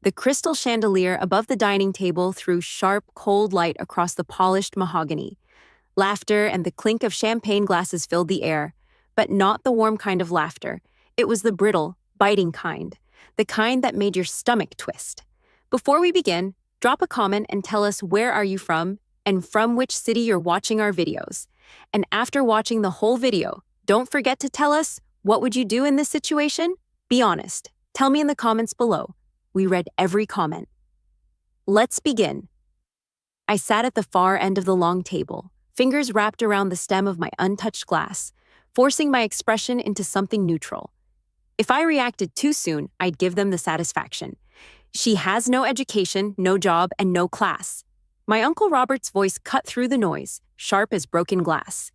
The crystal chandelier above the dining table threw sharp, cold light across the polished mahogany. Laughter and the clink of champagne glasses filled the air, but not the warm kind of laughter. It was the brittle, biting kind, the kind that made your stomach twist. Before we begin, drop a comment and tell us where are you from and from which city you're watching our videos. And after watching the whole video, don't forget to tell us, what would you do in this situation? Be honest. Tell me in the comments below. We read every comment. Let's begin. I sat at the far end of the long table, fingers wrapped around the stem of my untouched glass, forcing my expression into something neutral. If I reacted too soon, I'd give them the satisfaction. She has no education, no job, and no class. My Uncle Robert's voice cut through the noise, sharp as broken glass.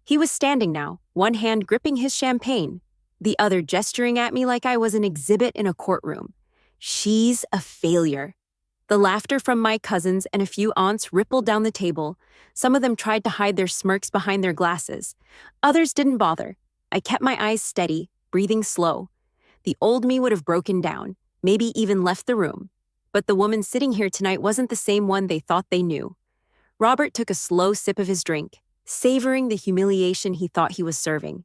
He was standing now, one hand gripping his champagne, the other gesturing at me like I was an exhibit in a courtroom. She's a failure. The laughter from my cousins and a few aunts rippled down the table. Some of them tried to hide their smirks behind their glasses. Others didn't bother. I kept my eyes steady, breathing slow. The old me would have broken down, maybe even left the room. But the woman sitting here tonight wasn't the same one they thought they knew. Robert took a slow sip of his drink, savoring the humiliation he thought he was serving.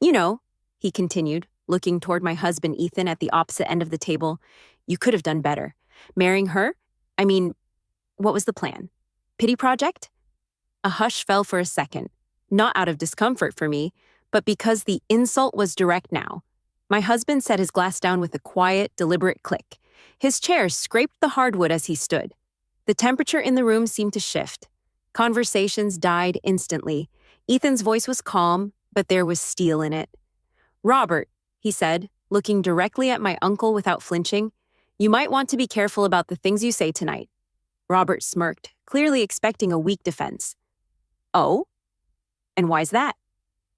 You know, he continued, looking toward my husband Ethan at the opposite end of the table, you could have done better. Marrying her? I mean, what was the plan? Pity project? A hush fell for a second, not out of discomfort for me, but because the insult was direct now. My husband set his glass down with a quiet, deliberate click. His chair scraped the hardwood as he stood. The temperature in the room seemed to shift. Conversations died instantly. Ethan's voice was calm, but there was steel in it. Robert, he said, looking directly at my uncle without flinching, you might want to be careful about the things you say tonight. Robert smirked, clearly expecting a weak defense. Oh? And why's that?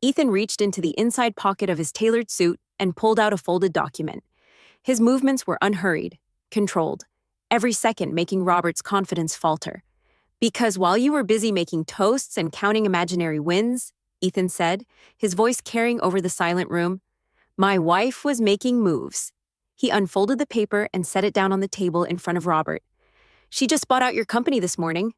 Ethan reached into the inside pocket of his tailored suit and pulled out a folded document. His movements were unhurried, controlled, every second making Robert's confidence falter. Because while you were busy making toasts and counting imaginary wins, Ethan said, his voice carrying over the silent room, my wife was making moves. He unfolded the paper and set it down on the table in front of Robert. She just bought out your company this morning.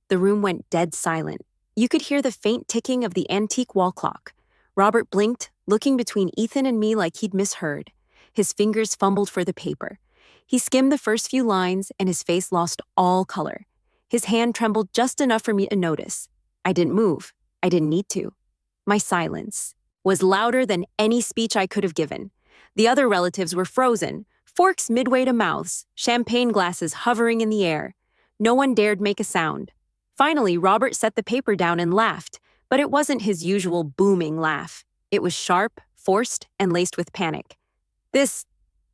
The room went dead silent. You could hear the faint ticking of the antique wall clock. Robert blinked, looking between Ethan and me like he'd misheard. His fingers fumbled for the paper. He skimmed the first few lines and his face lost all color. His hand trembled just enough for me to notice. I didn't move. I didn't need to. My silence was louder than any speech I could have given. The other relatives were frozen, forks midway to mouths, champagne glasses hovering in the air. No one dared make a sound. Finally, Robert set the paper down and laughed, but it wasn't his usual booming laugh. It was sharp, forced, and laced with panic. This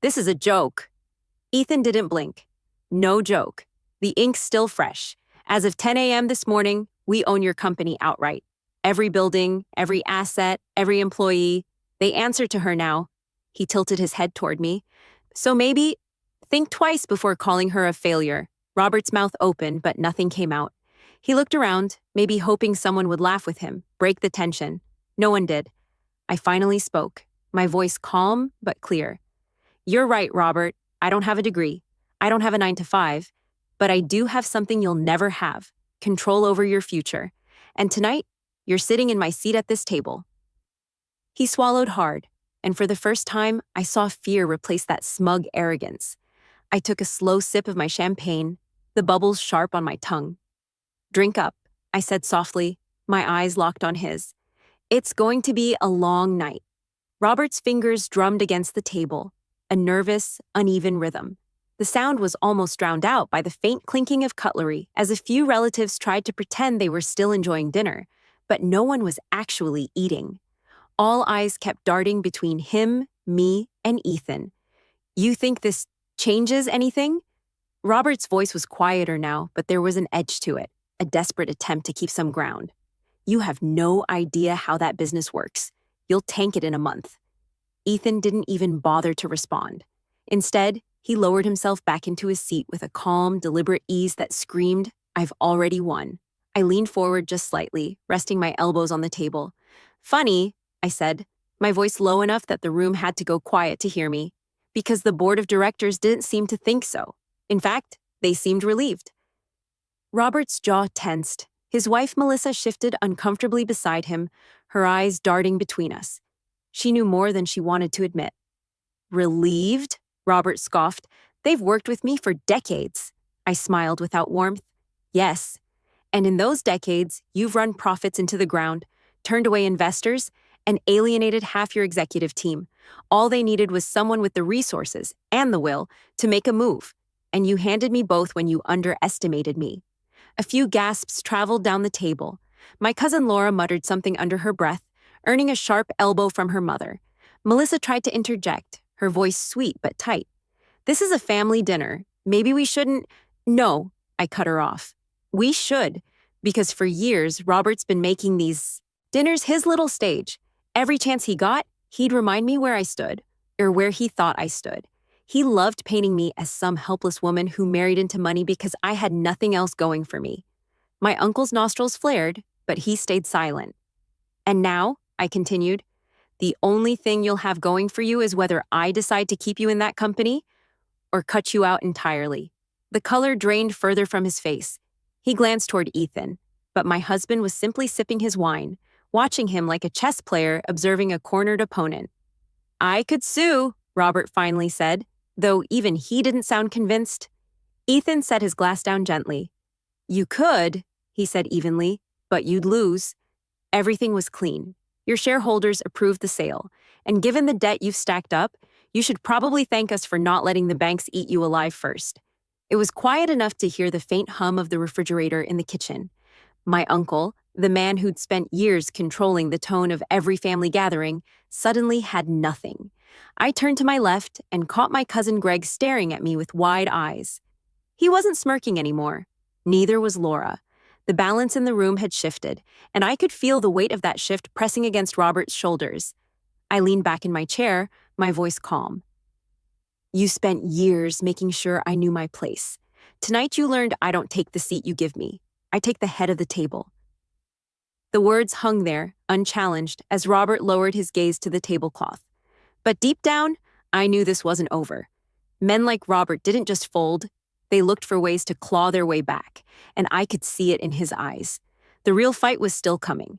is a joke. Ethan didn't blink. No joke. The ink's still fresh. As of 10 a.m. this morning, we own your company outright. Every building, every asset, every employee, they answer to her now. He tilted his head toward me. So maybe think twice before calling her a failure. Robert's mouth opened, but nothing came out. He looked around, maybe hoping someone would laugh with him, break the tension. No one did. I finally spoke, my voice calm but clear. You're right, Robert. I don't have a degree. I don't have a 9-to-5, but I do have something you'll never have, control over your future. And tonight, you're sitting in my seat at this table. He swallowed hard, and for the first time, I saw fear replace that smug arrogance. I took a slow sip of my champagne, the bubbles sharp on my tongue. Drink up, I said softly, my eyes locked on his. It's going to be a long night. Robert's fingers drummed against the table, a nervous, uneven rhythm. The sound was almost drowned out by the faint clinking of cutlery as a few relatives tried to pretend they were still enjoying dinner, but no one was actually eating. All eyes kept darting between him, me, and Ethan. You think this changes anything? Robert's voice was quieter now, but there was an edge to it, a desperate attempt to keep some ground. You have no idea how that business works. You'll tank it in a month. Ethan didn't even bother to respond. Instead, he lowered himself back into his seat with a calm, deliberate ease that screamed, I've already won. I leaned forward just slightly, resting my elbows on the table. Funny, I said, my voice low enough that the room had to go quiet to hear me. because the board of directors didn't seem to think so. In fact, they seemed relieved. Robert's jaw tensed. His wife Melissa shifted uncomfortably beside him, her eyes darting between us. She knew more than she wanted to admit. Relieved? Robert scoffed. They've worked with me for decades. I smiled without warmth. Yes. And in those decades, you've run profits into the ground, turned away investors, and alienated half your executive team. All they needed was someone with the resources and the will to make a move. And you handed me both when you underestimated me. A few gasps traveled down the table. My cousin Laura muttered something under her breath, earning a sharp elbow from her mother. Melissa tried to interject, her voice sweet but tight. This is a family dinner. Maybe we shouldn't— No, I cut her off. We should, because for years, Robert's been making these dinners his little stage. Every chance he got, he'd remind me where I stood, or where he thought I stood. He loved painting me as some helpless woman who married into money because I had nothing else going for me. My uncle's nostrils flared, but he stayed silent. And now, I continued, the only thing you'll have going for you is whether I decide to keep you in that company or cut you out entirely. The color drained further from his face. He glanced toward Ethan, but my husband was simply sipping his wine, watching him like a chess player observing a cornered opponent. I could sue, Robert finally said, though even he didn't sound convinced. Ethan set his glass down gently. You could, he said evenly, but you'd lose. Everything was clean. Your shareholders approved the sale, and given the debt you've stacked up, you should probably thank us for not letting the banks eat you alive first. It was quiet enough to hear the faint hum of the refrigerator in the kitchen. My uncle, the man who'd spent years controlling the tone of every family gathering, suddenly had nothing. I turned to my left and caught my cousin Greg staring at me with wide eyes. He wasn't smirking anymore. Neither was Laura. The balance in the room had shifted, and I could feel the weight of that shift pressing against Robert's shoulders. I leaned back in my chair, my voice calm. You spent years making sure I knew my place. Tonight you learned I don't take the seat you give me. I take the head of the table. The words hung there, unchallenged, as Robert lowered his gaze to the tablecloth. But deep down, I knew this wasn't over. Men like Robert didn't just fold. They looked for ways to claw their way back, and I could see it in his eyes. The real fight was still coming.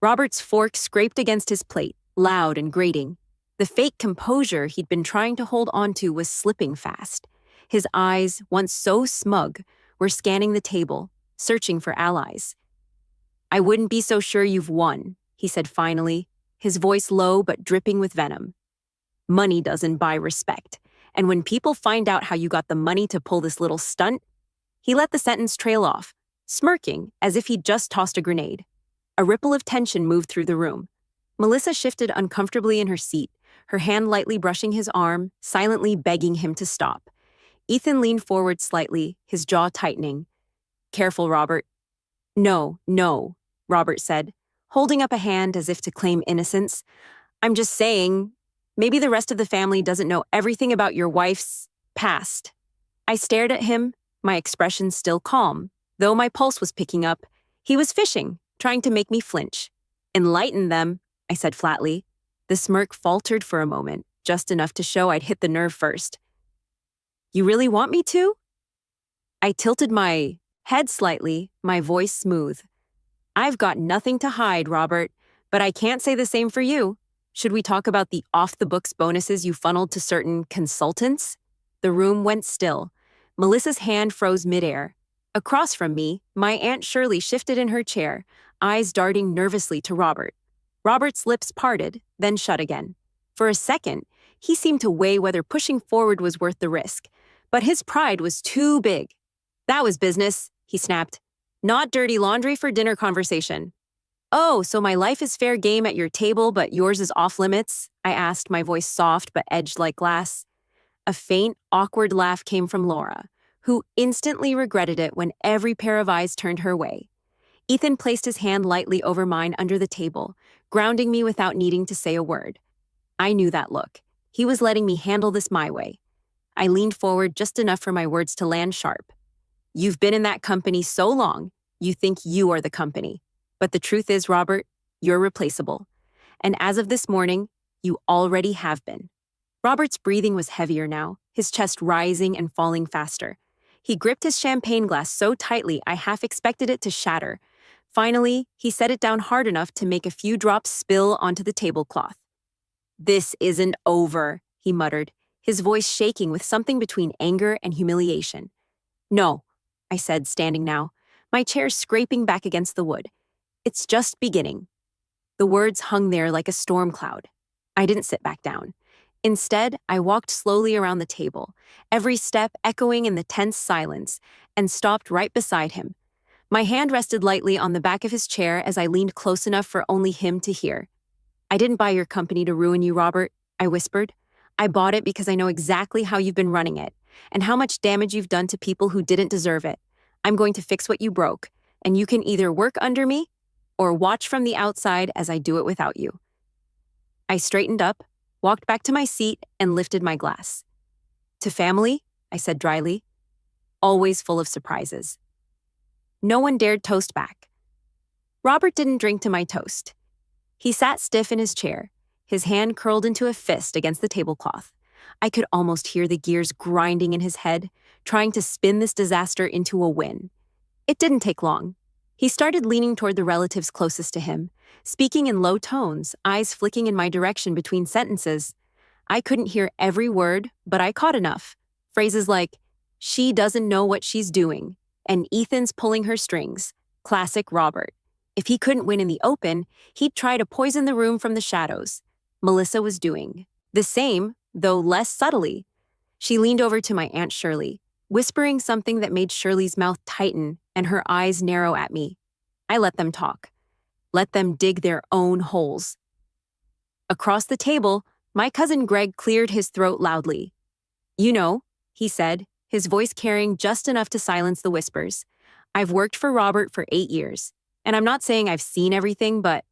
Robert's fork scraped against his plate, loud and grating. The fake composure he'd been trying to hold onto was slipping fast. His eyes, once so smug, were scanning the table, searching for allies. I wouldn't be so sure you've won, he said finally, his voice low but dripping with venom. Money doesn't buy respect, and when people find out how you got the money to pull this little stunt— He let the sentence trail off, smirking as if he'd just tossed a grenade. A ripple of tension moved through the room. Melissa shifted uncomfortably in her seat, her hand lightly brushing his arm, silently begging him to stop. Ethan leaned forward slightly, his jaw tightening. Careful, Robert. No, Robert said, holding up a hand as if to claim innocence. I'm just saying, maybe the rest of the family doesn't know everything about your wife's past. I stared at him, my expression still calm, though my pulse was picking up. He was fishing, trying to make me flinch. Enlighten them, I said flatly. The smirk faltered for a moment, just enough to show I'd hit the nerve first. You really want me to? I tilted my head slightly, my voice smooth. I've got nothing to hide, Robert, but I can't say the same for you. Should we talk about the off-the-books bonuses you funneled to certain consultants? The room went still. Melissa's hand froze midair. Across from me, my Aunt Shirley shifted in her chair, eyes darting nervously to Robert. Robert's lips parted, then shut again. For a second, he seemed to weigh whether pushing forward was worth the risk, but his pride was too big. That was business, he snapped. Not dirty laundry for dinner conversation. Oh, so my life is fair game at your table, but yours is off limits? I asked, my voice soft but edged like glass. A faint, awkward laugh came from Laura, who instantly regretted it when every pair of eyes turned her way. Ethan placed his hand lightly over mine under the table, grounding me without needing to say a word. I knew that look. He was letting me handle this my way. I leaned forward just enough for my words to land sharp. You've been in that company so long, you think you are the company. But the truth is, Robert, you're replaceable. And as of this morning, you already have been. Robert's breathing was heavier now, his chest rising and falling faster. He gripped his champagne glass so tightly I half expected it to shatter. Finally, he set it down hard enough to make a few drops spill onto the tablecloth. "This isn't over," he muttered, his voice shaking with something between anger and humiliation. "No," I said, standing now, my chair scraping back against the wood. "It's just beginning." The words hung there like a storm cloud. I didn't sit back down. Instead, I walked slowly around the table, every step echoing in the tense silence, and stopped right beside him. My hand rested lightly on the back of his chair as I leaned close enough for only him to hear. "I didn't buy your company to ruin you, Robert," I whispered. "I bought it because I know exactly how you've been running it, and how much damage you've done to people who didn't deserve it. I'm going to fix what you broke, and you can either work under me or watch from the outside as I do it without you." I straightened up, walked back to my seat, and lifted my glass. "To family," I said dryly, "always full of surprises." No one dared toast back. Robert didn't drink to my toast. He sat stiff in his chair, his hand curled into a fist against the tablecloth. I could almost hear the gears grinding in his head, trying to spin this disaster into a win. It didn't take long. He started leaning toward the relatives closest to him, speaking in low tones, eyes flicking in my direction between sentences. I couldn't hear every word, but I caught enough. Phrases like, "She doesn't know what she's doing," and "Ethan's pulling her strings." Classic Robert. If he couldn't win in the open, he'd try to poison the room from the shadows. Melissa was doing the same, though less subtly. She leaned over to my Aunt Shirley, whispering something that made Shirley's mouth tighten and her eyes narrow at me. I let them talk. Let them dig their own holes. Across the table, my cousin Greg cleared his throat loudly. "You know," he said, his voice carrying just enough to silence the whispers, "I've worked for Robert for 8 years, and I'm not saying I've seen everything, but—"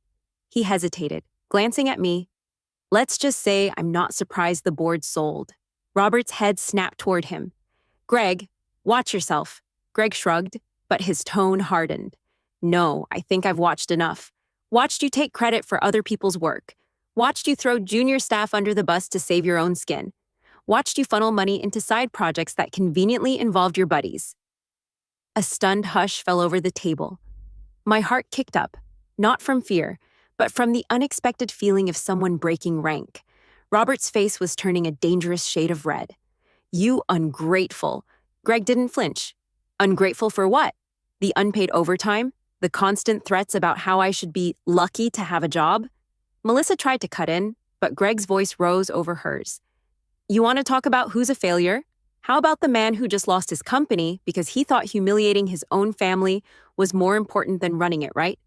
He hesitated, glancing at me. "Let's just say I'm not surprised the board sold." Robert's head snapped toward him. "Greg, watch yourself." Greg shrugged, but his tone hardened. "No, I think I've watched enough. Watched you take credit for other people's work. Watched you throw junior staff under the bus to save your own skin. Watched you funnel money into side projects that conveniently involved your buddies." A stunned hush fell over the table. My heart kicked up, not from fear, but from the unexpected feeling of someone breaking rank. Robert's face was turning a dangerous shade of red. "You ungrateful." Greg didn't flinch. "Ungrateful for what? The unpaid overtime? The constant threats about how I should be lucky to have a job?" Melissa tried to cut in, but Greg's voice rose over hers. "You want to talk about who's a failure? How about the man who just lost his company because he thought humiliating his own family was more important than running it, right?"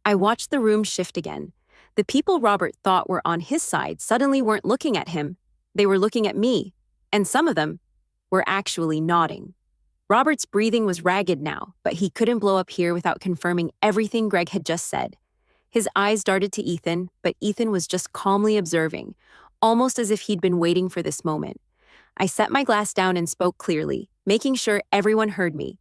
I watched the room shift again. The people Robert thought were on his side suddenly weren't looking at him. They were looking at me, and some of them were actually nodding. Robert's breathing was ragged now, but he couldn't blow up here without confirming everything Greg had just said. His eyes darted to Ethan, but Ethan was just calmly observing, almost as if he'd been waiting for this moment. I set my glass down and spoke clearly, making sure everyone heard me.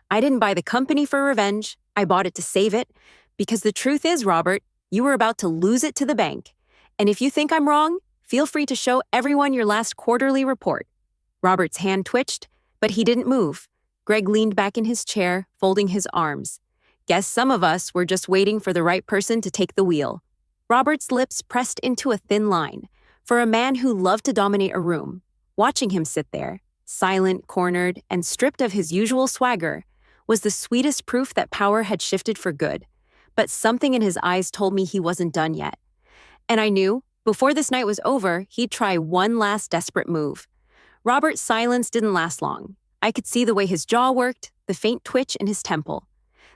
"I didn't buy the company for revenge. I bought it to save it. Because the truth is, Robert, you were about to lose it to the bank. And if you think I'm wrong, feel free to show everyone your last quarterly report." Robert's hand twitched, but he didn't move. Greg leaned back in his chair, folding his arms. "Guess some of us were just waiting for the right person to take the wheel." Robert's lips pressed into a thin line. For a man who loved to dominate a room, watching him sit there, silent, cornered, and stripped of his usual swagger, was the sweetest proof that power had shifted for good. But something in his eyes told me he wasn't done yet. And I knew, before this night was over, he'd try one last desperate move. Robert's silence didn't last long. I could see the way his jaw worked, the faint twitch in his temple.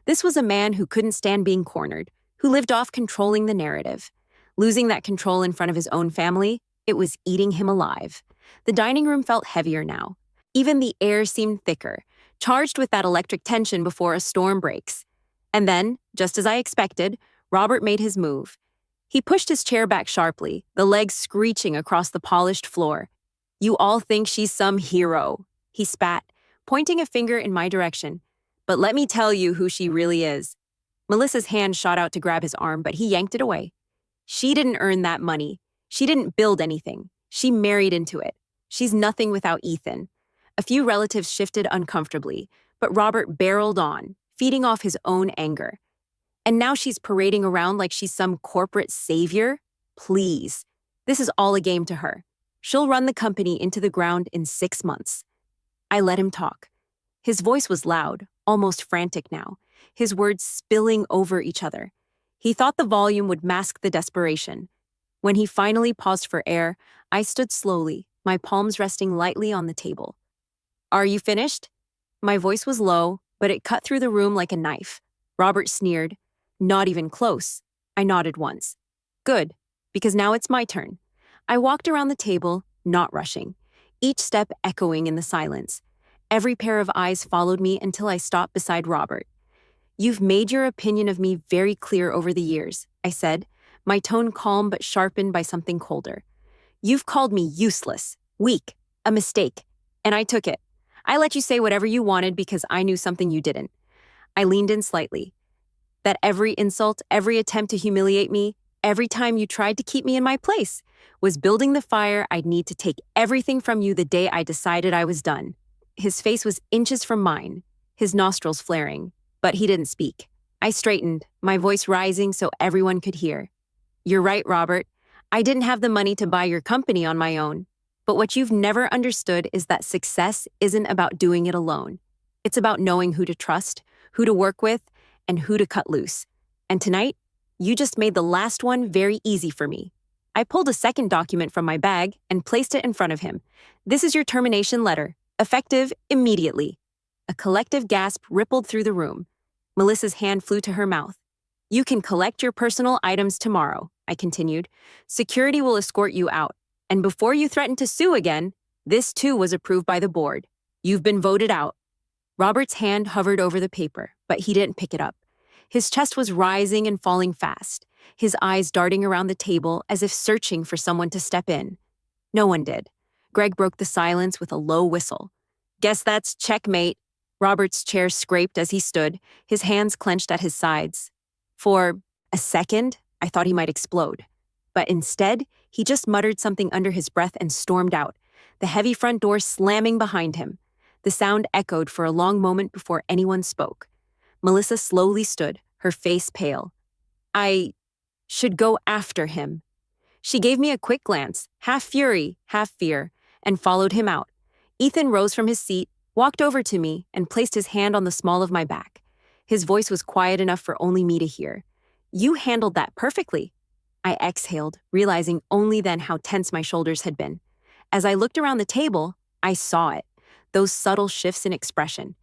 This was a man who couldn't stand being cornered, who lived off controlling the narrative. Losing that control in front of his own family, it was eating him alive. The dining room felt heavier now. Even the air seemed thicker, charged with that electric tension before a storm breaks. And then, just as I expected, Robert made his move. He pushed his chair back sharply, the legs screeching across the polished floor. "You all think she's some hero," he spat, pointing a finger in my direction. "But let me tell you who she really is." Melissa's hand shot out to grab his arm, but he yanked it away. "She didn't earn that money. She didn't build anything. She married into it. She's nothing without Ethan. A few relatives shifted uncomfortably, but Robert barreled on, feeding off his own anger. And now she's parading around like she's some corporate savior? Please. This is all a game to her. She'll run the company into the ground in 6 months. I let him talk. His voice was loud, almost frantic now, his words spilling over each other. He thought the volume would mask the desperation. When he finally paused for air, I stood slowly, my palms resting lightly on the table. Are you finished? My voice was low, but it cut through the room like a knife. Robert sneered. Not even close. I nodded once. Good, because now it's my turn. I walked around the table, not rushing, each step echoing in the silence. Every pair of eyes followed me until I stopped beside Robert. You've made your opinion of me very clear over the years, I said, my tone calm but sharpened by something colder. You've called me useless, weak, a mistake, and I took it. I let you say whatever you wanted because I knew something you didn't. I leaned in slightly. That every insult, every attempt to humiliate me, every time you tried to keep me in my place, was building the fire I'd need to take everything from you the day I decided I was done. His face was inches from mine, his nostrils flaring, but he didn't speak. I straightened, my voice rising so everyone could hear. You're right, Robert. I didn't have the money to buy your company on my own. But what you've never understood is that success isn't about doing it alone. It's about knowing who to trust, who to work with, and who to cut loose. And tonight, you just made the last one very easy for me. I pulled a second document from my bag and placed it in front of him. This is your termination letter, effective immediately. A collective gasp rippled through the room. Melissa's hand flew to her mouth. You can collect your personal items tomorrow, I continued. Security will escort you out. And before you threaten to sue again, this too was approved by the board. You've been voted out. Robert's hand hovered over the paper, but he didn't pick it up. His chest was rising and falling fast, his eyes darting around the table as if searching for someone to step in. No one did. Greg broke the silence with a low whistle. Guess that's checkmate. Robert's chair scraped as he stood, his hands clenched at his sides. For a second, I thought he might explode. But instead, he just muttered something under his breath and stormed out, the heavy front door slamming behind him. The sound echoed for a long moment before anyone spoke. Melissa slowly stood, her face pale. I should go after him. She gave me a quick glance, half fury, half fear, and followed him out. Ethan rose from his seat, walked over to me, and placed his hand on the small of my back. His voice was quiet enough for only me to hear. You handled that perfectly. I exhaled, realizing only then how tense my shoulders had been. As I looked around the table, I saw it, those subtle shifts in expression.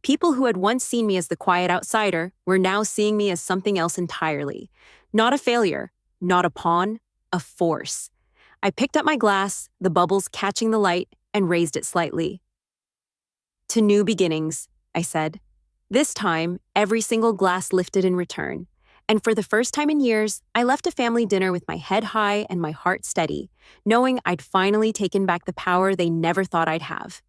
People who had once seen me as the quiet outsider were now seeing me as something else entirely. Not a failure, not a pawn, a force. I picked up my glass, the bubbles catching the light, and raised it slightly. To new beginnings, I said. This time, every single glass lifted in return. And for the first time in years, I left a family dinner with my head high and my heart steady, knowing I'd finally taken back the power they never thought I'd have.